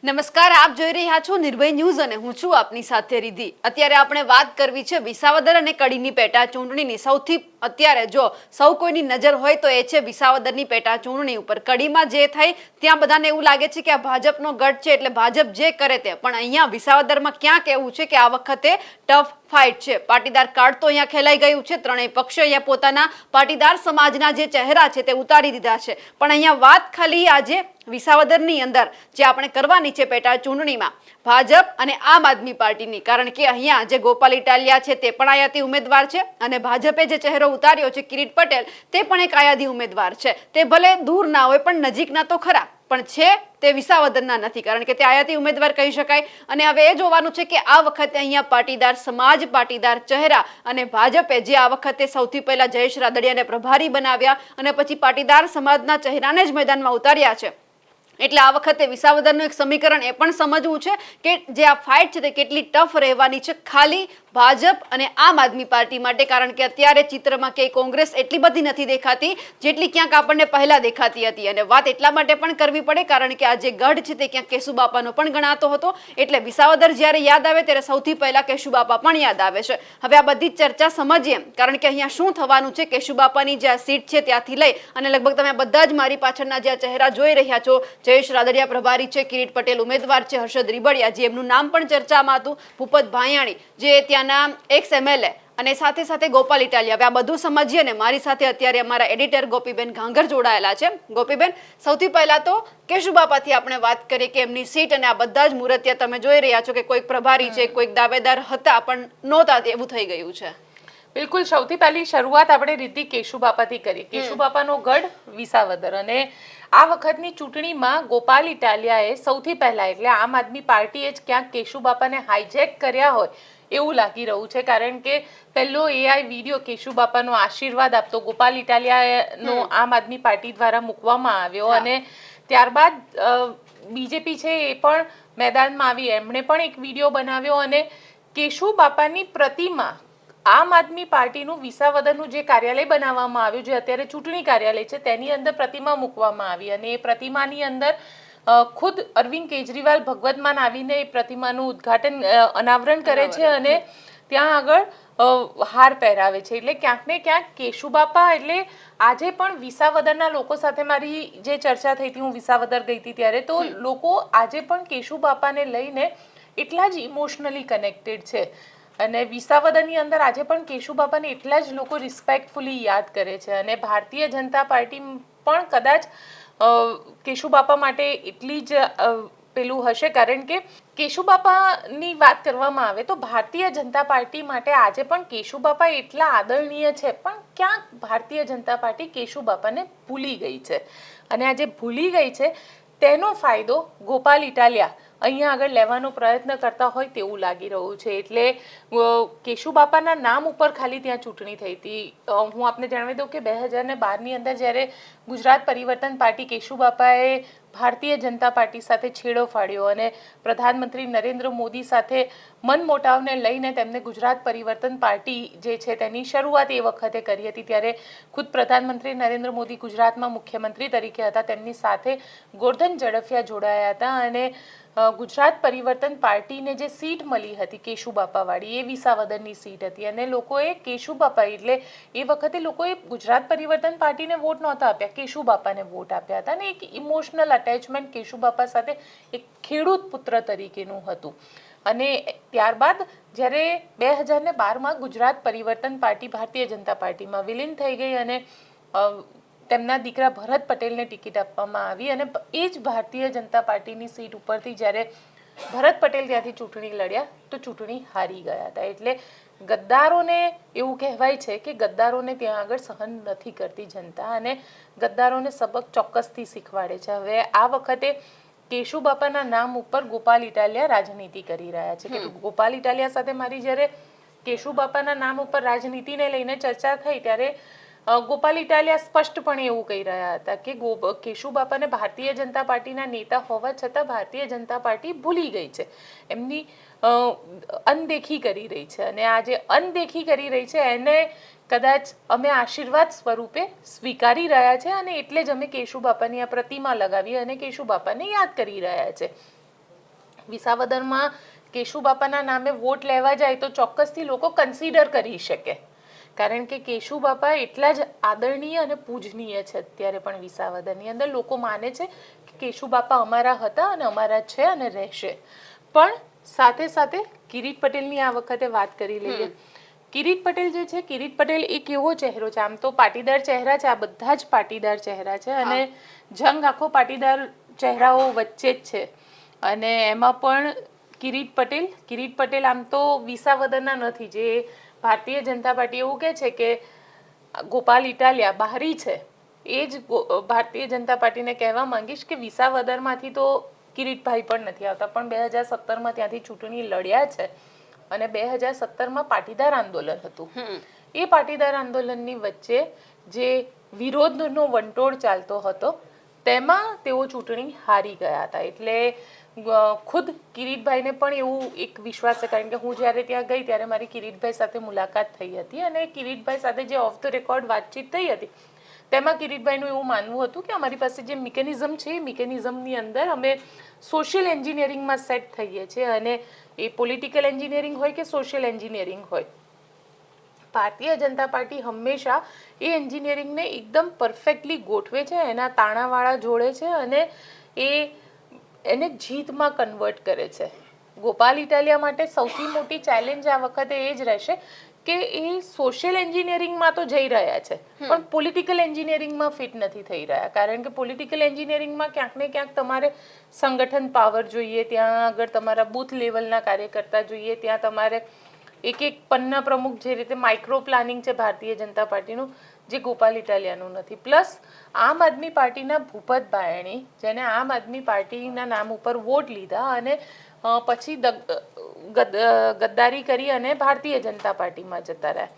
નમસ્કાર, આપ જોઈ રહ્યા છો નિર્ભય ન્યૂઝ અને હું છું આપની સાથે રિધિ। અત્યારે આપણે વાત કરવી છે વિસાવદર અને કડીની પેટા ચૂંટણીની। સૌથી અત્યારે જો સૌ કોઈની નજર હોય તો એ છે વિસાવદરની પેટા ચૂંટણી ઉપર। કડીમાં જે થઈ ત્યાં બધાને એવું લાગે છે કે આ ભાજપનો ગઢ છે એટલે ભાજપ જે કરે તે, પણ અહીંયા વિસાવદરમાં ક્યાંક એવું છે કે આ વખતે ટફ ફાઇટ છે। પાટીદાર કાર્ડ તો અહીંયા ખેલાઈ ગયું છે। ત્રણેય પક્ષો અહીંયા પોતાના પાટીદાર સમાજના જે ચહેરા છે તે ઉતારી દીધા છે। પણ અહીંયા વાત ખાલી આજે વિસાવદરની અંદર જે આપણે કરવાની છે પેટા ચૂંટણીમાં ભાજપ અને આમ આદમી પાર્ટીની, કારણ કે અહીંયા જે ગોપાલ ઇટાલિયા છે તે પણ આયાતી ઉમેદવાર છે અને ભાજપે જે ચહેરો ઉતાર્યો છે કિરીટ પટેલ તે પણ એક આયાતી ઉમેદવાર છે। તે ભલે દૂર ના હોય પણ નજીકના તો ખરા, પણ છે તે વિસાવદરના નથી, કારણ કે તે આયાતી ઉમેદવાર કહી શકાય। અને હવે એ જોવાનું છે કે આ વખતે અહીંયા પાટીદાર સમાજ, પાટીદાર ચહેરા અને ભાજપે જે આ વખતે સૌથી પહેલા જયેશ રાદડિયાને પ્રભારી બનાવ્યા અને પછી પાટીદાર સમાજના ચહેરાને જ મેદાનમાં ઉતાર્યા છે, એટલે આ વખતે વિસાવદરનું એક સમીકરણ એ પણ સમજવું છે કે જે આ ફાઇટ છે તે કેટલી ટફ રહેવાની છે ખાલી ભાજપ અને આમ આદમી પાર્ટી માટે, કારણ કે અત્યારે ચિત્રમાં કે કોંગ્રેસ એટલી બધી નથી દેખાતી જેટલી ક્યાંક આપણને પહેલા દેખાતી હતી। અને વાત એટલા માટે પણ કરવી પડે કારણ કે આ જે ગઢ છે તે ક્યાંક કેશુબાપાનો પણ ગણાતો હતો, એટલે વિસાવદર જ્યારે યાદ આવે ત્યારે સૌથી પહેલા કેશુબાપા પણ યાદ આવે છે। હવે આ બધી ચર્ચા સમજીએ, કારણ કે અહીંયા શું થવાનું છે કેશુબાપાની જે આ સીટ છે ત્યાંથી લઈ અને લગભગ તમે બધા જ મારી પાછળના જે ચહેરા જોઈ રહ્યા છો, જયેશ રાદડિયા પ્રભારી છે, કિરીટ પટેલ ઉમેદવાર છે, હર્ષદ રીબડિયા જે એમનું નામ પણ ચર્ચામાં હતું, ભૂપત ભાયાણી જે ત્યાંના એક્સ MLA અને સાથે સાથે ગોપાલ ઇટાલિયા। હવે આ બધું સમજીએ ને મારી સાથે અત્યારે અમારા એડિટર ગોપીબેન ઘાંઘર જોડાયેલા છે। ગોપીબેન, સૌથી પહેલા તો કેશુબાપાથી આપણે વાત કરીએ કે એમની સીટ અને આ બધા જ મુરતિયા તમે જોઈ રહ્યા છો કે કોઈક પ્રભારી છે, કોઈક દાવેદાર હતા પણ નહોતા, એવું થઈ ગયું છે। બિલકુલ, સૌથી પહેલી શરૂઆત આપણે રીતિ કેશુબાપાથી કરી। કેશુબાપાનો ગઢ વિસાવદર, અને આ વખતની ચૂંટણીમાં ગોપાલ ઇટાલિયાએ સૌથી પહેલા એટલે આમ આદમી પાર્ટીએ જ ક્યાંક કેશુબાપાને હાઈજેક કર્યા હોય એવું લાગી રહ્યું છે, કારણ કે પહેલો AI વિડીયો કેશુબાપાનો આશીર્વાદ આપતો ગોપાલ ઇટાલિયાનો આમ આદમી પાર્ટી દ્વારા મૂકવામાં આવ્યો અને ત્યારબાદ બીજેપી છે એ પણ મેદાનમાં આવી, એમણે પણ એક વિડીયો બનાવ્યો અને કેશુબાપાની પ્રતિમા આમ આદમી પાર્ટીનું વિસાવદરનું જે કાર્યાલય બનાવવામાં આવ્યું, જે અત્યારે ચૂંટણી કાર્યાલય છે તેની અંદર પ્રતિમા મૂકવામાં આવી અને એ પ્રતિમાની અંદર ખુદ અરવિંદ કેજરીવાલ ભગવતમાન આવીને એ પ્રતિમાનું ઉદ્ઘાટન અનાવરણ કરે છે અને ત્યાં આગળ હાર પહેરાવે છે। એટલે ક્યાંક ને ક્યાંક કેશુબાપા એટલે આજે પણ વિસાવદરના લોકો સાથે મારી જે ચર્ચા થઈ હતી, હું વિસાવદર ગઈ હતી ત્યારે, તો લોકો આજે પણ કેશુબાપાને લઈને એટલા જ ઇમોશનલી કનેક્ટેડ છે અને વિસાવદરની અંદર આજે પણ કેશુબાપાને એટલા જ લોકો રિસ્પેક્ટફુલી યાદ કરે છે અને ભારતીય જનતા પાર્ટી પણ કદાચ કેશુબાપા માટે એટલી જ પેલું હશે, કારણ કે કેશુબાપાની વાત કરવામાં આવે તો ભારતીય જનતા પાર્ટી માટે આજે પણ કેશુબાપા એટલા આદરણીય છે, પણ ક્યાંક ભારતીય જનતા પાર્ટી કેશુબાપાને ભૂલી ગઈ છે અને આજે ભૂલી ગઈ છે તેનો ફાયદો ગોપાલ ઇટાલિયા અહીંયા આગળ લેવાનો પ્રયત્ન કરતા હોય તેવું લાગી રહ્યું છે। એટલે કેશુબાપાના નામ ઉપર ખાલી ત્યાં ચૂંટણી થઈ હતી। હું આપને જણાવી દઉં કે 2012ની અંદર જ્યારે ગુજરાત પરિવર્તન પાર્ટી કેશુબાપાએ ભારતીય જનતા પાર્ટી સાથે છેડો ફાડ્યો અને પ્રધાનમંત્રી નરેન્દ્ર મોદી સાથે મનમોટાવને લઈને તેમને ગુજરાત પરિવર્તન પાર્ટી જે છે તેની શરૂઆત એ વખતે કરી હતી, ત્યારે ખુદ પ્રધાનમંત્રી નરેન્દ્ર મોદી ગુજરાતમાં મુખ્યમંત્રી તરીકે હતા, તેમની સાથે ગોરધન ઝડફિયા જોડાયા હતા અને ગુજરાત પરિવર્તન પાર્ટીને જે સીટ મળી હતી કેશુબાપાવાળી એ વિસાવદરની સીટ હતી અને લોકોએ કેશુબાપા એટલે એ વખતે લોકોએ ગુજરાત પરિવર્તન પાર્ટીને વોટ નહોતા આપ્યા, કેશુબાપાને વોટ આપ્યા હતા અને એક ઇમોશનલ અટેચમેન્ટ કેશુબાપા સાથે એક ખેડૂત પુત્ર તરીકેનું હતું। અને ત્યારબાદ જ્યારે 2012માં ગુજરાત પરિવર્તન પાર્ટી ભારતીય જનતા પાર્ટીમાં વિલીન થઈ ગઈ અને તેમના દીકરા ભરત પટેલને ટિકિટ આપવામાં આવી અને એ જ ભારતીય જનતા પાર્ટીની સીટ ઉપરથી જ્યારે ભરત પટેલ ત્યાંથી ચૂંટણી લડ્યા તો ચૂંટણી હારી ગયા હતા। એટલે ગદ્દારોને એવું કહેવાય છે કે ગદ્દારોને ત્યાં આગળ સહન નથી કરતી જનતા અને ગદ્દારોને સબક ચોક્કસથી શીખવાડે છે। હવે આ વખતે કેશુબાપાના નામ ઉપર ગોપાલ ઇટાલિયા રાજનીતિ કરી રહ્યા છે કે ગોપાલ ઇટાલિયા સાથે મારી જ્યારે કેશુબાપાના નામ ઉપર રાજનીતિને લઈને ચર્ચા થઈ ત્યારે ગોપાલ ઇટાલિયા સ્પષ્ટપણે એવું કહી રહ્યા હતા કે કેશુબાપાને ભારતીય જનતા પાર્ટીના નેતા હોવા છતાં ભારતીય જનતા પાર્ટી ભૂલી ગઈ છે, એમની અનદેખી કરી રહી છે અને આ જે અનદેખી કરી રહી છે એને કદાચ અમે આશીર્વાદ સ્વરૂપે સ્વીકારી રહ્યા છે અને એટલે જ અમે કેશુબાપાની આ પ્રતિમા લગાવી અને કેશુબાપાને યાદ કરી રહ્યા છે। વિસાવદરમાં કેશુબાપાના નામે વોટ લેવા જાય તો ચોક્કસથી લોકો કન્સિડર કરી શકે, કારણ કે કેશુબાપા એટલા જ આદરણીય અને પૂજનીય છે. અત્યારે પણ વિસાવદરની અંદર લોકો માને છે કે કેશુબાપા અમારા હતા અને અમારા છે અને રહેશે. પણ સાથે સાથે કિરીટ પટેલની આ વખતે વાત કરી લઈએ. કિરીટ પટેલ જે છે, કિરીટ પટેલ એક એવો ચહેરો છે, આમ તો પાટીદાર ચહેરા છે, આ બધા જ પાટીદાર ચહેરા છે અને જંગ આખો પાટીદાર ચહેરાઓ વચ્ચે જ છે. અને એમાં પણ કિરીટ પટેલ આમ તો વિસાવદરના નથી. જે ભારતીય જનતા પાર્ટી એવું કહે છે કે ગોપાલ ઇટાલિયા બહારી છે, એ જ ભારતીય જનતા પાર્ટીને કહેવા માંગીશ કે વિસાવદરમાંથી તો કિરીટભાઈ પણ નથી આવતા, પણ 2017માં ત્યાંથી ચૂંટણી લડ્યા છે અને 2017માં પાટીદાર આંદોલન હતું. એ પાટીદાર આંદોલનની વચ્ચે જે વિરોધનો વંટોળ ચાલતો હતો તેમાં તેઓ ચૂંટણી હારી ગયા હતા. એટલે ખુદ કિરીટભાઈને પણ એવું એક વિશ્વાસ છે, કારણ કે હું જ્યારે ત્યાં ગઈ ત્યારે મારી કિરીટભાઈ સાથે મુલાકાત થઈ હતી અને કિરીટભાઈ સાથે જે ઓફ ધ રેકોર્ડ વાતચીત થઈ હતી તેમાં કિરીટભાઈનું એવું માનવું હતું કે અમારી પાસે જે મિકેનિઝમ છે એ મિકેનિઝમની અંદર અમે સોશિયલ એન્જિનિયરિંગમાં સેટ થઈએ છીએ, અને એ પોલિટિકલ એન્જિનિયરિંગ હોય કે સોશિયલ એન્જિનિયરિંગ હોય, ભારતીય જનતા પાર્ટી હંમેશા એ એન્જિનિયરિંગને એકદમ પરફેક્ટલી ગોઠવે છે, એના તાણાવાળા જોડે છે અને એને જીતમાં કન્વર્ટ કરે છે. ગોપાલ ઇટાલિયા માટે સૌથી મોટી ચેલેન્જ આ વખતે એ જ રહેશે કે એ સોશિયલ એન્જિનિયરિંગમાં તો જઈ રહ્યા છે પણ પોલિટિકલ એન્જિનિયરિંગમાં ફિટ નથી થઈ રહ્યા, કારણ કે પોલિટિકલ એન્જિનિયરિંગમાં ક્યાંક ને ક્યાંક તમારે સંગઠન પાવર જોઈએ, ત્યાં આગળ તમારા બૂથ લેવલના કાર્યકર્તા જોઈએ, ત્યાં તમારે એક પન્ના પ્રમુખ, જે રીતે માઇક્રો પ્લાનિંગ છે ભારતીય જનતા પાર્ટીનું, જે ગોપાલ ઇટાલિયાનું નથી. પ્લસ આમ આદમી પાર્ટીના ભૂપત ભાયણી, જેને આમ આદમી પાર્ટીના નામ ઉપર વોટ લીધા અને પછી ગદ્દારી કરી અને ભારતીય જનતા પાર્ટીમાં જતા રહ્યા,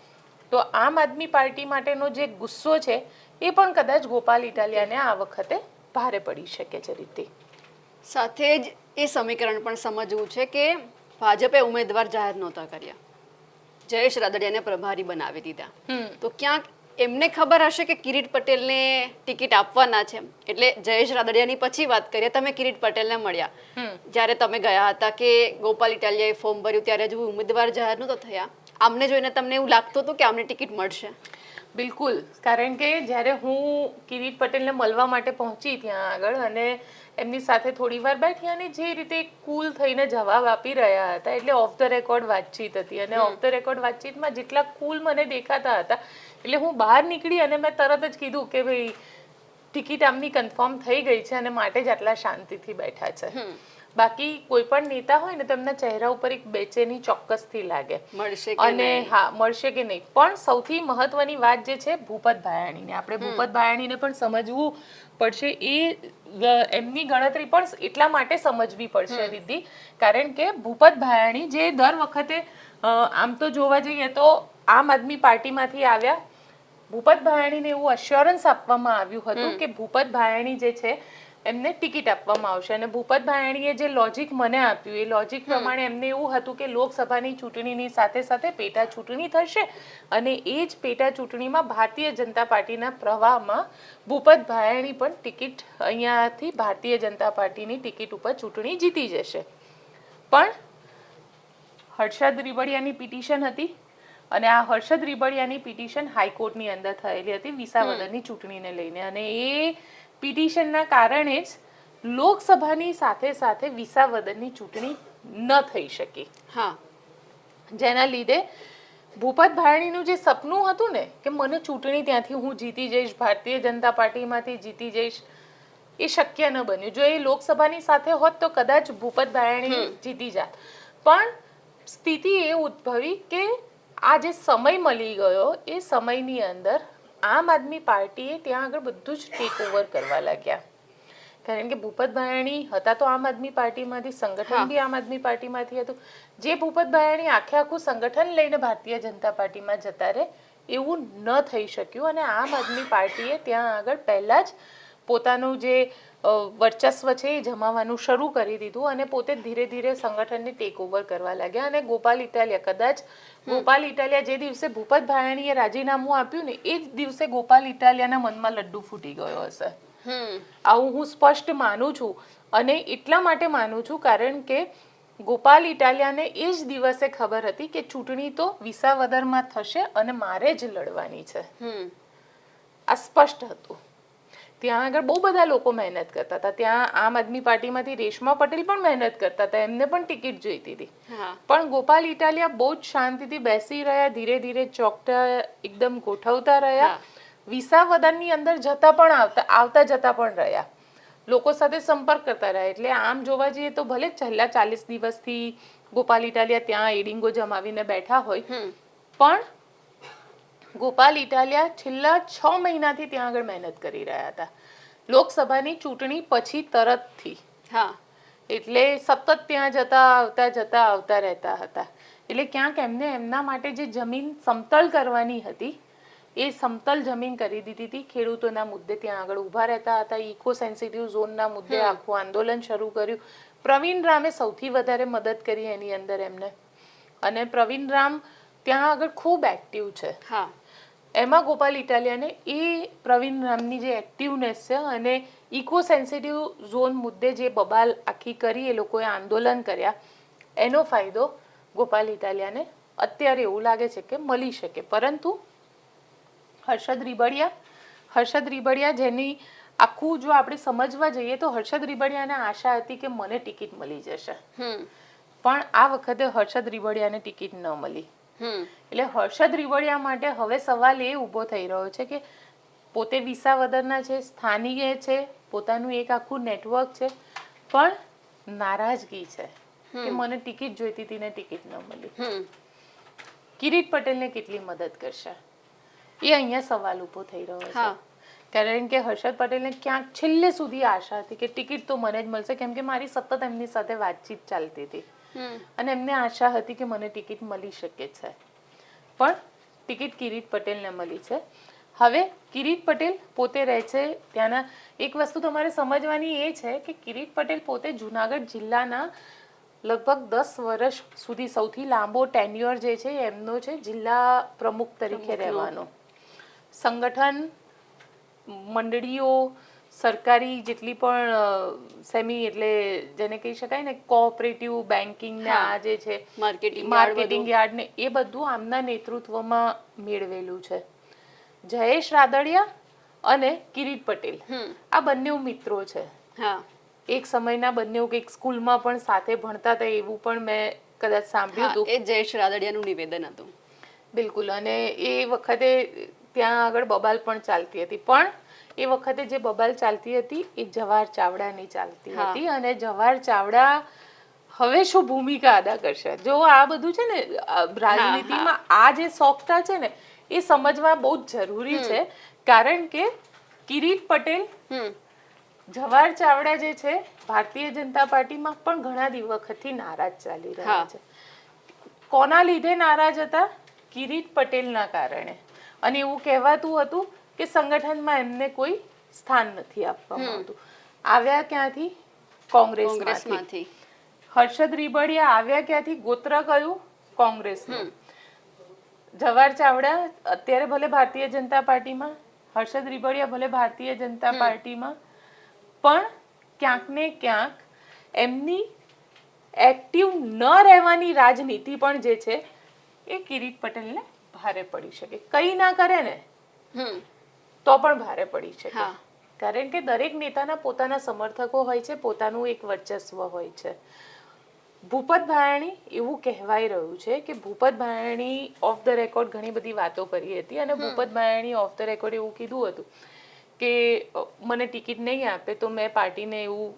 તો આમ આદમી પાર્ટી માટેનો જે ગુસ્સો છે એ પણ કદાચ ગોપાલ ઇટાલિયાને આ વખતે ભારે પડી શકે છે. રીતિ સાથે જ એ સમીકરણ પણ સમજવું છે કે ભાજપે ઉમેદવાર જાહેર નહોતા કર્યા, જયેશ રાદડિયાને પ્રભારી બનાવી દીધા, તો ક્યાંક એમને ખબર હશે કે કિરીટ પટેલને ટિકિટ આપવાના છે, એટલે જયેશ રાદડિયાની પછી વાત કરીએ, તમે કિરીટ પટેલને મળ્યા, જ્યારે તમે ગયા હતા કે ગોપાલ ઇટાલિયાએ ફોર્મ ભર્યું ત્યારે જો ઉમેદવાર જાહેર નહોતા થયા, આમને જોઈને તમને એવું લાગતું હતું કે આમને ટિકિટ મળશે? બિલકુલ, કારણ કે જ્યારે હું કિરીટ પટેલને મળવા માટે પહોંચી ત્યાં આગળ અને એમની સાથે થોડી વાર બેઠી અને જે રીતે કૂલ થઈને જવાબ આપી રહ્યા હતા, એટલે ઓફ ધ રેકોર્ડ વાતચીત હતી અને ઓફ ધ રેકોર્ડ વાતચીતમાં જેટલા કૂલ મને દેખાતા હતા, એટલે હું બહાર નીકળી અને મેં તરત જ કીધું કે ભાઈ ટિકિટ આમની કન્ફર્મ થઈ ગઈ છે અને માટે જ આટલા શાંતિથી બેઠા છે. બાકી કોઈ પણ નેતા હોય ને તેમના ચહેરા ઉપર એક બેચેની ચોક્કસથી લાગે મળશે અને હા મળશે કે નહીં. પણ સૌથી મહત્વની વાત જે છે ભૂપત ભાયાણીને, આપણે ભૂપત ભાયાણીને પણ સમજવું પડશે. એ એમની ગણતરી પણ એટલા માટે સમજવી પડશે રીતિ, કારણ કે ભૂપત ભાયાણી જે દર વખતે આમ તો જોવા જઈએ તો આમ આદમી પાર્ટીમાંથી આવ્યા, ભૂપત ભાયાણીને એવું અશ્યોરન્સ આપવામાં આવ્યું હતું કે ભૂપત ભાયાણી જે છે એમને ટિકિટ આપવામાં આવશે, અને ભૂપત ભાયાણીએ જે લોજિક મને આપ્યું એ લોજિક પ્રમાણે એમને એવું હતું કે લોકસભાની ચૂંટણીની સાથે સાથે પેટા ચૂંટણી થશે અને એ જ પેટા ચૂંટણીમાં ભારતીય જનતા પાર્ટીના પ્રવાહમાં ભૂપત ભાયાણી પણ ટિકિટ અહીંયાથી ભારતીય જનતા પાર્ટીની ટિકિટ ઉપર ચૂંટણી જીતી જશે. પણ હર્ષદ રીબડિયાની પિટિશન હતી અને આ હર્ષદ રીબડિયાની પિટિશન હાઈકોર્ટની અંદર થયેલી હતી વિસાવદરની ચૂંટણીને લઈને, અને એ પિટિશનના કારણે જ લોકસભાની સાથે સાથે વિસાવદરની ચૂંટણી ન થઈ શકી. હા, જેના લીધે ભૂપત ભાયાણીનું જે સપનું હતું ને કે મને ચૂંટણી ત્યાંથી હું જીતી જઈશ, ભારતીય જનતા પાર્ટીમાંથી જીતી જઈશ, એ શક્ય ન બન્યું. જો એ લોકસભાની સાથે હોત તો કદાચ ભૂપત ભાયાણી જીતી જાત, પણ સ્થિતિ એ ઉદ્ભવી કે આ જે સમય મળી ગયો એ સમયની અંદર આમ આદમી પાર્ટીએ ત્યાં આગળ બધું જ ટેક ઓવર કરવા લાગ્યા, કારણ કે ભૂપત ભાયાણી હતા તો આમ આદમી પાર્ટીમાંથી, સંગઠન બી આમ આદમી પાર્ટીમાંથી હતું. જે ભૂપત ભાયાણી આખું સંગઠન લઈને ભારતીય જનતા પાર્ટીમાં જતા રહે એવું ન થઈ શક્યું, અને આમ આદમી પાર્ટીએ ત્યાં આગળ પહેલા જ પોતાનું જે વર્ચસ્વ છે એ જમાવાનું શરૂ કરી દીધું અને પોતે ધીરે ધીરે સંગઠનને ટેક ઓવર કરવા લાગ્યા. અને ગોપાલ ઇટાલિયા, કદાચ ગોપાલ ઇટાલિયા જે દિવસે ભૂપત ભાયાણીએ રાજીનામું આપ્યું ને એ જ દિવસે ગોપાલ ઇટાલિયાના મનમાં લડ્ડુ ફૂટી ગયો હશે, આવું હું સ્પષ્ટ માનું છું. અને એટલા માટે માનું છું કારણ કે ગોપાલ ઇટાલિયાને એ જ દિવસે ખબર હતી કે ચૂંટણી તો વિસાવદરમાં થશે અને મારે જ લડવાની છે. આ સ્પષ્ટ હતું. ત્યાં આગળ બહુ બધા લોકો મહેનત કરતા હતા. ત્યાં આમ આદમી પાર્ટીમાંથી રેશમા પટેલ પણ મહેનત કરતા હતા, એમને પણ ટિકિટ જોઈતી હતી. પણ ગોપાલ ઇટાલિયા બહુ જ શાંતિથી બેસી રહ્યા, ધીરે ધીરે ચોકટા એકદમ ગોઠવતા રહ્યા, વિસાવદરની અંદર જતા પણ આવતા જતા પણ રહ્યા, લોકો સાથે સંપર્ક કરતા રહ્યા. એટલે આમ જોવા જઈએ તો ભલે છેલ્લા 40 દિવસથી ગોપાલ ઇટાલિયા ત્યાં એડિંગો જમાવીને બેઠા હોય, પણ ગોપાલ ઇટાલિયા છેલ્લા 6 મહિનાથી ત્યાં આગળ મહેનત કરી રહ્યા હતા, લોકસભાની ચૂંટણી પછી તરતથી. એટલે સતત ત્યાં જતા આવતા રહેતા હતા. એટલે ક્યાંક એમને એમના માટે જે જમીન સમતલ કરવાની હતી એ સમતલ જમીન કરી દીધી હતી. ખેડૂતોના મુદ્દે ત્યાં આગળ ઊભા રહેતા હતા. ઇકો સેન્સિટિવ ઝોનના મુદ્દે આખું આંદોલન શરૂ કર્યું. પ્રવીણ રામે સૌથી વધારે મદદ કરી એની અંદર એમને, અને પ્રવીણ રામ ત્યાં આગળ ખૂબ એક્ટિવ છે. એમાં ગોપાલ ઇટાલિયાને એ પ્રવીણ રામની જે એક્ટિવનેસ છે અને ઇકો સેન્સિટિવ ઝોન મુદ્દે જે બબાલ આખી કરી, એ લોકોએ આંદોલન કર્યા, એનો ફાયદો ગોપાલ ઇટાલિયાને અત્યારે એવું લાગે છે કે મળી શકે. પરંતુ હર્ષદ રીબડિયા જેની આખું જો આપણે સમજવા જઈએ તો હર્ષદ રીબડિયાને આશા હતી કે મને ટિકિટ મળી જશે, પણ આ વખતે હર્ષદ રીબડિયાને ટિકિટ ન મળી. એટલે હર્ષદ રીબડિયા માટે હવે સવાલ એ ઊભો થઈ રહ્યો છે કે પોતે વિસાવદરના છે, સ્થાનિક છે, પોતાનું એક આખું નેટવર્ક છે, પણ નારાજગી છે કે મને ટિકિટ જોઈતી હતી ને ટિકિટ ન મળી. કિરીટ પટેલને કેટલી મદદ કરશે એ અહીંયા સવાલ ઊભો થઈ રહ્યો છે. કારણ કે હર્ષદ પટેલને ક્યાંક છેલ્લે સુધી આશા હતી કે ટિકિટ તો મને જ મળશે, કેમ કે મારી સતત એમની સાથે વાતચીત ચાલતી હતી અને એમને આશા હતી કે મને ટિકિટ મળી શકે છે, પણ ટિકિટ કિરીટ પટેલને મળી છે. હવે કિરીટ પટેલ પોતે રહે છે ત્યાંના. એક વસ્તુ તમારે સમજવાની એ છે કે કિરીટ પટેલ પોતે જુનાગઢ જિલ્લાના લગભગ 10 વર્ષ સુધી સૌથી લાંબો ટેન્યુઅર જે છે એમનો છે જિલ્લા પ્રમુખ તરીકે રહેવાનો. સંગઠન, મંડળીઓ, સરકારી જેટલી પણ સેમી એટલે જેને કહી શકાય ને કોઓપરેટિવ બેન્કિંગ ને આ જે છે માર્કેટિંગ યાર્ડ ને એ બધું આમના નેતૃત્વમાં મેળવેલું છે. જયેશ રાદડિયા અને કિરીટ પટેલ આ બંને મિત્રો છે. એક સમયના બંને એક સ્કૂલમાં પણ સાથે ભણતા હતા એવું પણ મેં કદાચ સાંભળ્યું હતું. એ જયેશ રાદડિયાનું નિવેદન હતું. બિલકુલ. અને એ વખતે ત્યાં આગળ બબાલ પણ ચાલતી હતી, પણ એ વખતે જે બબાલ ચાલતી હતી એ જવાહર ચાવડાની ચાલતી હતી. અને જવાહર ચાવડા હવે શું ભૂમિકા અદા કરશે? જો આ બધું છે ને રાજનીતિમાં આ જે સોગટા છે ને એ સમજવા બહુ જ જરૂરી છે. કારણ કે કિરીટ પટેલ, જવાહર ચાવડા જે છે ભારતીય જનતા પાર્ટીમાં પણ ઘણા વખતથી નારાજ ચાલી રહ્યા છે. કોના લીધે નારાજ હતા? કિરીટ પટેલના કારણે. અને એવું કહેવાતું હતું કે સંગઠનમાં એમને કોઈ સ્થાન નથી આપવામાં આવતું. આવ્યા ક્યાંથી? કોંગ્રેસમાંથી. હર્ષદ રીબડિયા આવ્યા ક્યાંથી? ગોત્ર કયું? કોંગ્રેસનું. જવાહર ચાવડા અત્યારે ભલે ભારતીય જનતા પાર્ટીમાં, હર્ષદ રીબડિયા ભલે ભારતીય જનતા પાર્ટીમાં, પણ ક્યાંક ને ક્યાંક એમની એક્ટિવ ન રહેવાની રાજનીતિ પણ જે છે એ કિરીટ પટેલને ભારે પડી શકે. કઈ ના કરે ને તો પણ ભારે પડી શકે. કારણ કે દરેક નેતાના પોતાના સમર્થકો હોય છે, પોતાનું એક વર્ચસ્વ હોય છે. ભૂપત ભાયાણી એવું કહેવાય રહ્યું છે કે Bhupat Bhayani of the record ઘણી બધી વાતો કરી હતી, અને Bhupat Bhayani of the record એવું કીધું હતું કે મને ટિકિટ નહીં આપે તો મેં પાર્ટીને એવું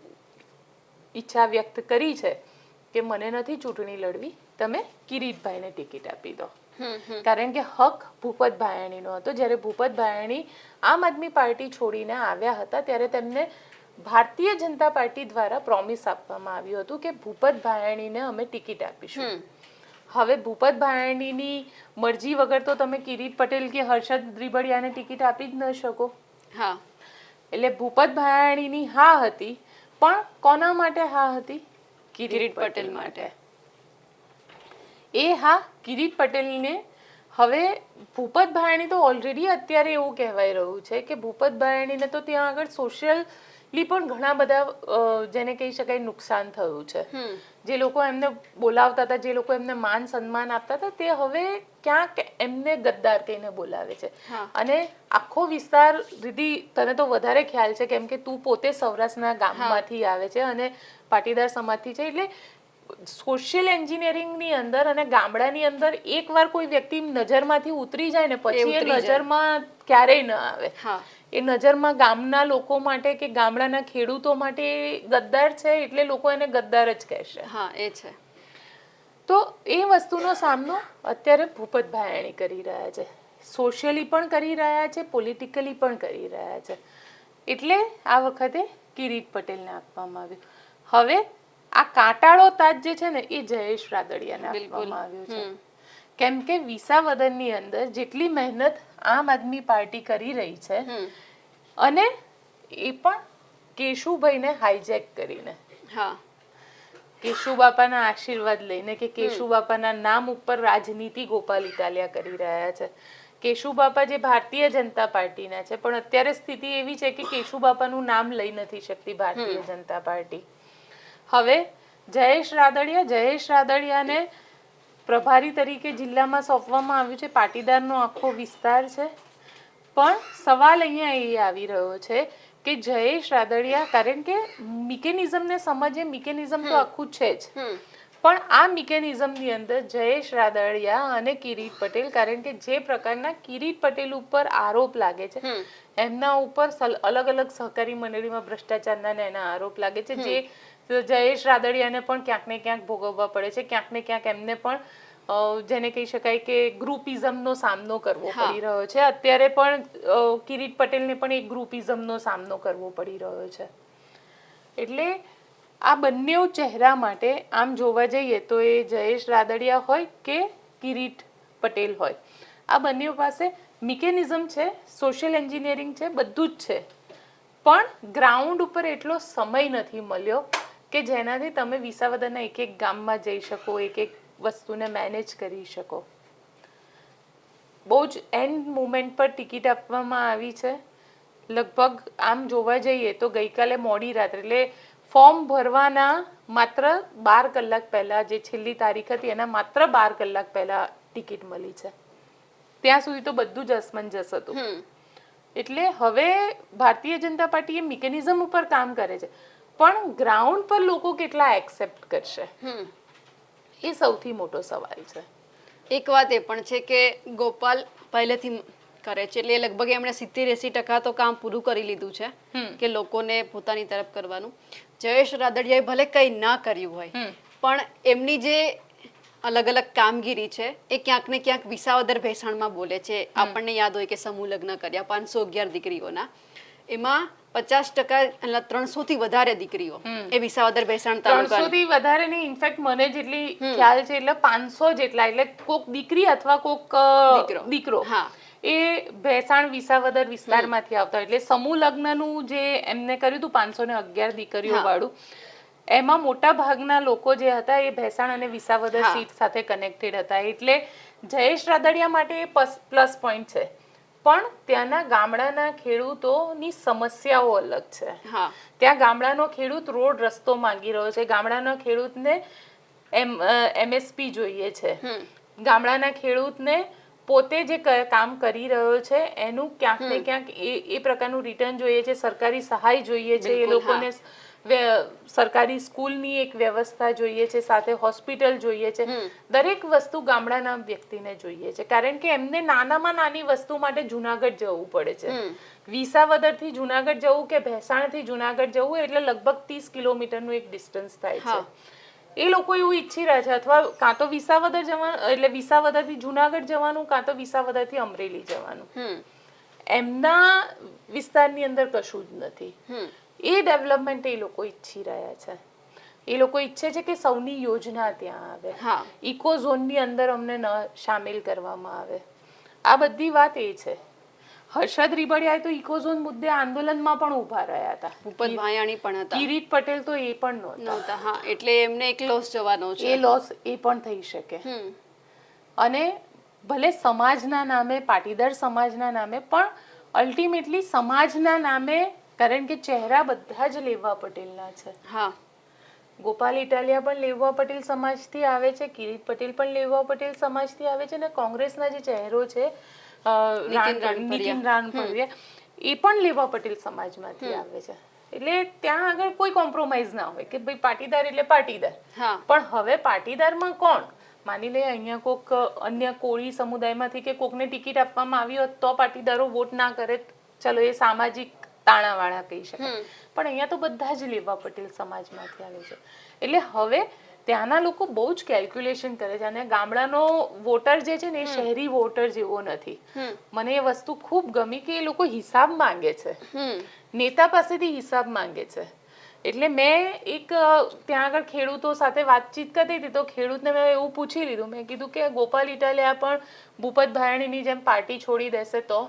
ઈચ્છા વ્યક્ત કરી છે કે મને નથી ચૂંટણી લડવી, તમે કિરીટભાઈને ટિકિટ આપી દો. કારણ કે હક ભૂપત ભાયાણીનો હતો. જ્યારે ભૂપત ભાયાણી આમ આદમી પાર્ટી છોડીને આવ્યા હતા ત્યારે તેમને ભારતીય જનતા પાર્ટી દ્વારા પ્રોમિસ આપવામાં આવ્યું હતું કે ભૂપત ભાયાણીને અમે ટિકિટ આપીશું. હવે ભૂપત ભાયાણીની મરજી વગર તો તમે કિરીટ પટેલ કે હર્ષદ રીબડિયાને ટિકિટ આપી જ ન શકો. એટલે ભૂપત ભાયાણીની હા હતી, પણ કોના માટે હા હતી? કિરીટ પટેલ માટે. એ હા કિરીટ પટેલને. હવે ભૂપત ભાયાણી તો ઓલરેડી અત્યારે એવું કહેવાય રહ્યું છે કે ભૂપત ભાયાણીને તો ત્યાં આગળ સોશિયલ પણ ઘણા બધા જેને કહી શકાય નુકસાન થયું છે. જે લોકો એમને બોલાવતા હતા, જે લોકો એમને માન સન્માન આપતા હતા, તે હવે ક્યાંક એમને ગદ્દાર કહીને બોલાવે છે. અને આખો વિસ્તાર, રીધિ તને તો વધારે ખ્યાલ છે કેમ કે તું પોતે સૌરાષ્ટ્રના ગામમાંથી આવે છે અને પાટીદાર સમાજથી છે. એટલે સોશિયલ એન્જિનિયરિંગની અંદર અને ગામડાની અંદર એકવાર કોઈ વ્યક્તિ નજરમાંથી ઉતરી જાય ને પછી એ નજરમાં ક્યારેય ન આવે. એ નજરમાં ગામના લોકો માટે કે ગામડાના ખેડૂતો માટે ગદ્દાર છે, એટલે લોકો એને ગદ્દાર જ કહેશે. હા, એ છે. તો એ વસ્તુનો સામનો અત્યારે ભૂપત ભાયાણી કરી રહ્યા છે. સોશિયલી પણ કરી રહ્યા છે, પોલિટિકલી પણ કરી રહ્યા છે. એટલે આ વખતે કિરીટ પટેલને આપવામાં આવ્યું. હવે આ કાંટાળો તાજ જે છે ને એ જયેશ રાદડિયાને આપવામાં આવ્યો છે. કેમ કે વિસાવદરની અંદર જેટલી મહેનત આમ આદમી પાર્ટી કરી રહી છે અને એ પણ કેશુભાઈને હાઈજેક કરીને, કેશુબાપાના આશીર્વાદ લઈને કે કેશુબાપાના નામ ઉપર રાજનીતિ ગોપાલ ઇટાલિયા કરી રહ્યા છે. કેશુબાપા જે ભારતીય જનતા પાર્ટીના છે, પણ અત્યારે સ્થિતિ એવી છે કે કેશુબાપાનું નામ લઈ નથી શકતી ભારતીય જનતા પાર્ટી. હવે જયેશ રાદડિયાને પ્રભારી તરીકે જિલ્લામાં સોંપવામાં આવ્યું છે. પાટીદારનો આખો વિસ્તાર છે. પણ સવાલ અહીંયા એ આવી રહ્યો છે કે જયેશ રાદડિયા, કારણ કે મિકેનિઝમને સમજે, મિકેનિઝમ તો આખું છે જ, પણ આ મિકેનિઝમની અંદર જયેશ રાદડિયા અને કિરીટ પટેલ, કારણ કે જે પ્રકારના કિરીટ પટેલ ઉપર આરોપ લાગે છે, એમના ઉપર અલગ અલગ સહકારી મંડળીમાં ભ્રષ્ટાચારના એના આરોપ લાગે છે, જે જયેશ રાદડિયાને પણ ક્યાંક ને ક્યાંક ભોગવવા પડે છે. ક્યાંક ને ક્યાંક એમને પણ જેને કહી શકાય કે ગ્રુપિઝમનો સામનો કરવો પડી રહ્યો છે. અત્યારે પણ કિરીટ પટેલને પણ એક ગ્રુપિઝમનો સામનો કરવો પડી રહ્યો છે. એટલે આ બંને ચહેરા માટે આમ જોવા જઈએ તો એ જયેશ રાદડિયા હોય કે કિરીટ પટેલ હોય, આ બંને પાસે મિકેનિઝમ છે, સોશિયલ એન્જિનિયરિંગ છે, બધું જ છે. પણ ગ્રાઉન્ડ ઉપર એટલો સમય નથી મળ્યો કે જેનાથી તમે વિસાવદરના એક એક ગામમાં જઈ શકો, એક એક વસ્તુને મેનેજ કરી શકો. બહુ જ એન્ડ મુમેન્ટ પર ટિકિટ આપવામાં આવી છે. લગભગ આમ જોવા જઈએ તો ગઈકાલે મોડી રાત્રે, એટલે ફોર્મ ભરવાના માત્ર 12 કલાક પહેલા, જે છેલ્લી તારીખ હતી એના માત્ર 12 કલાક પહેલા ટિકિટ મળી છે. ત્યાં સુધી તો બધું જ અસમંજસ હતું. એટલે હવે ભારતીય જનતા પાર્ટી એ મિકેનિઝમ ઉપર કામ કરે છે, પણ ગ્રાઉન્ડ પર લોકો કેટલા એક્સેપ્ટ કરશે એ સૌથી મોટો સવાલ છે. એક વાત એ પણ છે કે ગોપાલ પહેલેથી કરે છે, એટલે લગભગ એમણે 70-80% તો કામ પૂરું કરી લીધું છે કે લોકોને પોતાની તરફ કરવાનું. જયેશ રાદડિયાએ ભલે કંઈ ના કર્યું હોય, પણ એમની જે અલગ અલગ કામગીરી છે એ ક્યાંક ને ક્યાંક વિસાવદર ભેસાણમાં બોલે છે. આપણને યાદ હોય કે સમૂહ લગ્ન કર્યા 511 દીકરીઓના, એમાં 50% 300 થી વધારે દીકરીઓ એ વિસાવદર ભેસાણ તાલુકા, 300 થી વધારે નહીં, ઇનફેક્ટ મને જેટલી ખ્યાલ છે એટલે 500 જેટલા, એટલે કોક દીકરી અથવા કોક દીકરો એ ભેસાણ વિસાવદર વિસ્તારમાંથી આવતા. એટલે સમૂહ લગ્નનું જે એમને કર્યું હતું 511 દીકરીઓ વાળું, એમાં મોટા ભાગના લોકો જે હતા એ ભેસાણ અને વિસાવદર સીટ સાથે કનેક્ટેડ હતા. એટલે જયેશ રાદડિયા માટે પ્લસ પોઈન્ટ છે. પણ ત્યાંના ગામડાના ખેડૂતોની સમસ્યાઓ અલગ છે. ત્યાં ગામડાનો ખેડૂત રોડ રસ્તો માંગી રહ્યો છે, ગામડાના ખેડૂતને MSP જોઈએ છે, ગામડાના ખેડૂતને પોતે જે કામ કરી રહ્યો છે એનું ક્યાંક ને ક્યાંક એ પ્રકારનું રિટર્ન જોઈએ છે, સરકારી સહાય જોઈએ છે, એ લોકોને સરકારી સ્કૂલની એક વ્યવસ્થા જોઈએ છે, સાથે હોસ્પિટલ જોઈએ છે. દરેક વસ્તુ ગામડાના વ્યક્તિને જોઈએ છે, કારણ કે એમને નાનામાં નાની વસ્તુ માટે જુનાગઢ જવું પડે છે. વિસાવદરથી જુનાગઢ જવું કે ભેસાણથી જુનાગઢ જવું એટલે લગભગ 30 કિલોમીટરનું એક ડિસ્ટન્સ થાય છે. એ લોકો એવું ઈચ્છી રહ્યા છે અથવા કાં તો વિસાવદર જવાનું, એટલે વિસાવદરથી જુનાગઢ જવાનું, કાં તો વિસાવદરથી અમરેલી જવાનું. એમના વિસ્તારની અંદર કશું જ નથી. એ ડેવલપમેન્ટ એ લોકો ઈચ્છી રહ્યા છે. એ લોકો ઈચ્છે છે કે સૌની યોજના ત્યાં આવે, ઇકો ઝોનની અંદર અમને ન સામેલ કરવામાં આવે. આ બધી વાત એ છે. હર્ષદ રીબડિયા તો ઇકો ઝોન મુદ્દે આંદોલનમાં પણ ઊભા રહ્યા હતા. ભૂપત ભાયાણી પણ હતા. કિરીટ પટેલ તો એ પણ નહોતા. એટલે એમને એક લોસ જવાનો છે. એ લોસ એ પણ થઈ શકે. અને ભલે સમાજના નામે, પાટીદાર સમાજના નામે, પણ અલ્ટિમેટલી સમાજના નામે કારણ કે ચહેરા બધા જ લેવા પટેલના છે. હા ગોપાલ ઇટાલિયા પણ લેવા પટેલ સમાજથી આવે છે, કિરીટ પટેલ પણ લેવા પટેલ સમાજથી આવે છે, અને કોંગ્રેસના જે ચહેરો છે નીતિન રાણપરિયા એ પણ લેવા પટેલ સમાજમાંથી આવે છે. એટલે ત્યાં આગળ કોઈ કોમ્પ્રોમાઇઝ ના હોય કે ભાઈ પાટીદાર એટલે પાટીદાર. હા પણ હવે પાટીદારમાં કોણ, માની લે અહીંયા કોક અન્ય કોળી સમુદાયમાંથી કે કોકને ટિકિટ આપવામાં આવી હોત તો પાટીદારો વોટ ના કરે, ચલો એ સામાજિક તાણાવાળા કહી શકાય. પણ અહીંયા તો બધા જ લેવા પટેલ સમાજમાંથી આવે છે. એટલે હવે ત્યાંના લોકો બહુ જ કેલ્ક્યુલેશન કરે છે, અને ગામડાનો વોટર જે છે ને એ શહેરી વોટર જેવો નથી. મને એ વસ્તુ ખૂબ ગમી કે એ લોકો હિસાબ માંગે છે, નેતા પાસેથી હિસાબ માંગે છે. એટલે મેં એક ત્યાં આગળ ખેડૂતો સાથે વાતચીત કરતી હતી તો ખેડૂતને મેં એવું પૂછી લીધું, મેં કીધું કે ગોપાલ ઇટાલિયા પણ ભૂપત ભાયાણીની જેમ પાર્ટી છોડી દેશે તો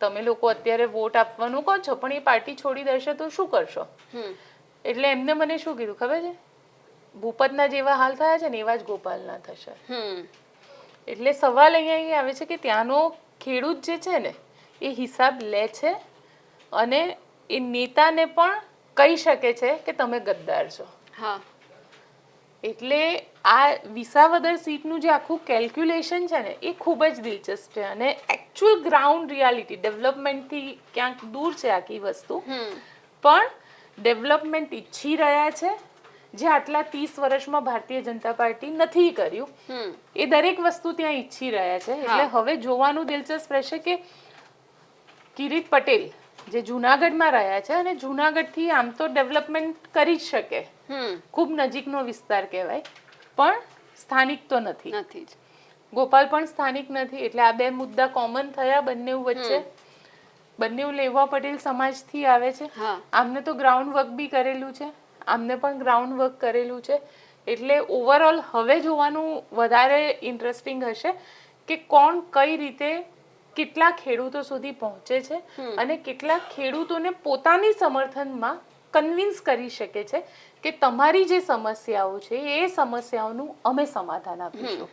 તમે લોકો અત્યારે વોટ આપવાનું કહો છો, પણ એ પાર્ટી છોડી દેશે તો શું કરશો? એટલે એમને મને શું કીધું ખબર છે, ભૂપતના જેવા હાલ થયા છે ને એવા જ ગોપાલના થશે. એટલે સવાલ અહીંયા એ આવે છે કે ત્યાંનો ખેડૂત જે છે ને એ હિસાબ લે છે, અને એ નેતાને પણ કહી શકે છે કે તમે ગદ્દાર છો. હા એટલે આ વિસાવદર સીટનું જે આખું કેલ્ક્યુલેશન છે ને એ ખૂબ જ દિલચસ્પ છે, અને એકચ્યુઅલ ગ્રાઉન્ડ રિયાલિટી ડેવલપમેન્ટથી ક્યાંક દૂર છે આખી વસ્તુ, પણ ડેવલપમેન્ટ ઈચ્છી રહ્યા છે જે આટલા 30 વર્ષમાં ભારતીય જનતા પાર્ટી નથી કર્યું. એ દરેક વસ્તુ ત્યાં ઈચ્છી રહ્યા છે. એટલે હવે જોવાનું દિલચસ્પ રહેશે કે કિરીટ પટેલ જે જુનાગઢમાં રહ્યા છે, અને જુનાગઢથી આમ તો ડેવલપમેન્ટ કરી જ શકે, ખૂબ નજીકનો વિસ્તાર કહેવાય, પણ સ્થાનિક તો નથી. ગોપાલ પણ સ્થાનિક નથી. એટલે આ બે મુદ્દા કોમન થયા બંને વચ્ચે. બંને લેવા પટેલ સમાજથી આવે છે. આમને તો ગ્રાઉન્ડ વર્ક બી કરેલું છે, આમને પણ ગ્રાઉન્ડ વર્ક કરેલું છે. એટલે ઓવરઓલ હવે જોવાનું વધારે ઇન્ટરેસ્ટિંગ હશે કે કોણ કઈ રીતે કેટલા ખેડૂતો સુધી પહોંચે છે, અને કેટલા ખેડૂતોને પોતાની સમર્થનમાં કન્વિન્સ કરી શકે છે કે તમારી જે સમસ્યાઓ છે એ સમસ્યાઓનું અમે સમાધાન આપીશું.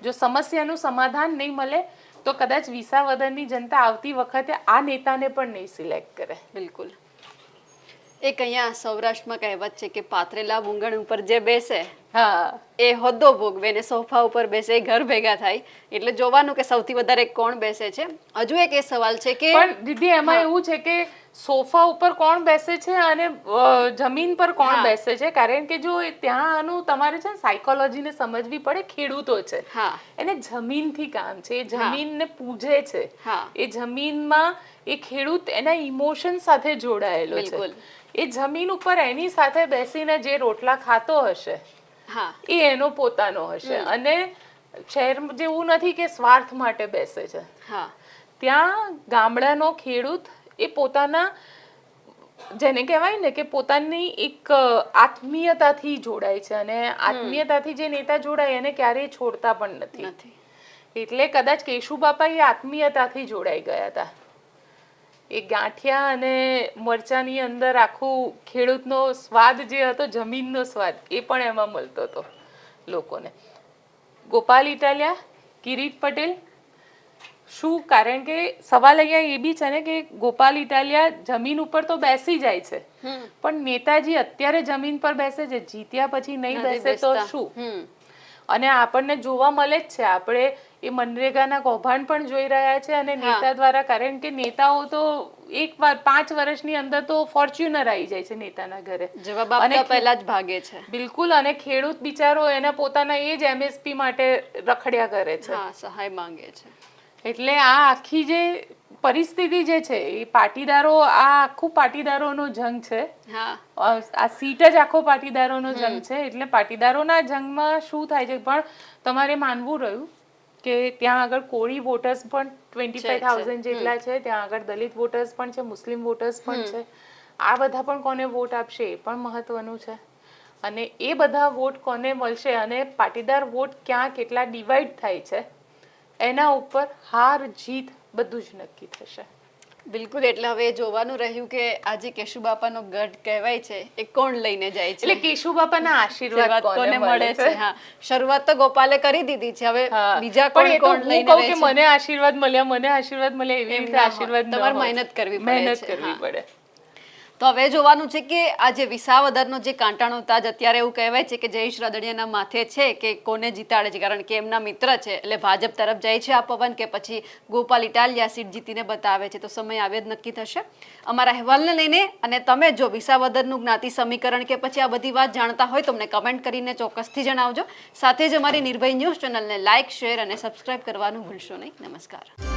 જો સમસ્યાનું સમાધાન નહીં મળે તો કદાચ વિસાવદરની જનતા આવતી વખતે આ નેતાને પણ નહીં સિલેક્ટ કરે. બિલકુલ. એક અહીંયા સૌરાષ્ટ્રમાં કહેવત છે કે પાથરેલા મૂંગણ ઉપર જે બેસે એ હોદ્દો ભોગવે, ને સોફા ઉપર બેસે એ ઘર ભેગા થાય. એટલે જોવાનું કે સૌથી વધારે કોણ બેસે છે. હજુ એક એ સવાલ છે કે પણ દીદી એમાં એવું છે કે સોફા ઉપર કોણ બેસે છે અને જમીન પર કોણ બેસે છે, કારણ કે જો ત્યાં આનું તમારે છે સાયકોલોજીને સમજવી પડે. ખેડૂતો છે એને જમીનથી કામ છે, એ જમીનને પૂજે છે, એ જમીનમાં એ ખેડૂત એના ઇમોશન સાથે જોડાયેલો છે. એ જમીન ઉપર એની સાથે બેસીને જે રોટલા ખાતો હશે એ એનો પોતાનો હશે, અને શહેર જેવું નથી કે સ્વાર્થ માટે બેસે છે. ત્યાં ગામડાનો ખેડૂત એ પોતાના જેને કહેવાય ને કે પોતાની એક આત્મીયતાથી જોડાય છે, અને આત્મીયતાથી જે નેતા જોડાય એને ક્યારેય છોડતા પણ નથી. એટલે કદાચ કેશુબાપા એ આત્મીયતાથી જોડાઈ ગયા હતા. એ ગાંઠિયા અને મરચાની અંદર આખું ખેડૂતનો સ્વાદ જે હતો, જમીનનો સ્વાદ, એ પણ એમાં મળતો હતો લોકોને. ગોપાલ ઇટાલિયા, કિરીટ પટેલ શું? કારણ કે સવાલ અહીંયા એ બી છે ને કે ગોપાલ ઇટાલિયા જમીન ઉપર તો બેસી જાય છે, પણ નેતાજી અત્યારે જમીન પર બેસે છે, જીત્યા પછી નહીં બેસે તો શું? અને આપણને જોવા મળે જ છે, આપણે એ મનરેગાના કૌભાંડ પણ જોઈ રહ્યા છે, અને નેતા દ્વારા, કારણ કે નેતાઓ તો એક વાર 5 વર્ષની અંદર તો ફોર્ચ્યુનર આવી જાય છે નેતાના ઘરે, જવાબ આપતા પહેલા જ ભાગે છે. બિલકુલ. અને ખેડૂત બિચારો એના પોતાના એ જ MSP માટે રખડ્યા કરે છે, સહાય માંગે છે. એટલે આ આખી જે પરિસ્થિતિ જે છે એ પાટીદારો, આ આખું પાટીદારોનો જંગ છે. આ સીટ જ આખો પાટીદારોનો જંગ છે. એટલે પાટીદારોના જંગમાં શું થાય છે, પણ તમારે માનવું રહ્યું કે ત્યાં આગળ કોળી વોટર્સ પણ 25,000 જેટલા છે, ત્યાં આગળ દલિત વોટર્સ પણ છે, મુસ્લિમ વોટર્સ પણ છે. આ બધા પણ કોને વોટ આપશે એ પણ મહત્વનું છે, અને એ બધા વોટ કોને મળશે અને પાટીદાર વોટ ક્યાં કેટલા ડિવાઈડ થાય છે એના ઉપર હાર જીત બધું જ નક્કી થશે. બિલકુલ. એટલે હવે જોવાનું રહ્યું કે આજે કેશુબાપાનો ગઢ કહેવાય છે એ કોણ લઈને જાય છે, એટલે કેશુબાપાના આશીર્વાદ કોને મળે છે. શરૂઆત તો ગોપાલે કરી દીધી છે, હવે બીજા કોણ લઈને રહે છે. મને આશીર્વાદ મળ્યા, મને આશીર્વાદ મળ્યા, એવી રીતે આશીર્વાદ તમારે મહેનત કરવી પડે. તો હવે જોવાનું છે કે આ જે વિસાવદરનો જે કાંટાનો તાજ અત્યારે એવું કહેવાય છે કે જયેશ રાદડિયાના માથે છે કે કોને જીતાડે છે, કારણ કે એમના મિત્ર છે એટલે ભાજપ તરફ જાય છે આ પવન કે પછી ગોપાલ ઇટાલિયા સીટ જીતીને બતાવે છે. તો સમય આવે જ નક્કી થશે. અમારા અહેવાલને લઈને અને તમે જો વિસાવદરનું જ્ઞાતિ સમીકરણ કે પછી આ બધી વાત જાણતા હોય તો અમને કમેન્ટ કરીને ચોક્કસથી જણાવજો. સાથે જ અમારી નિર્ભય ન્યૂઝ ચેનલને લાઇક, શેર અને સબસ્ક્રાઇબ કરવાનું ભૂલશો નહીં. નમસ્કાર.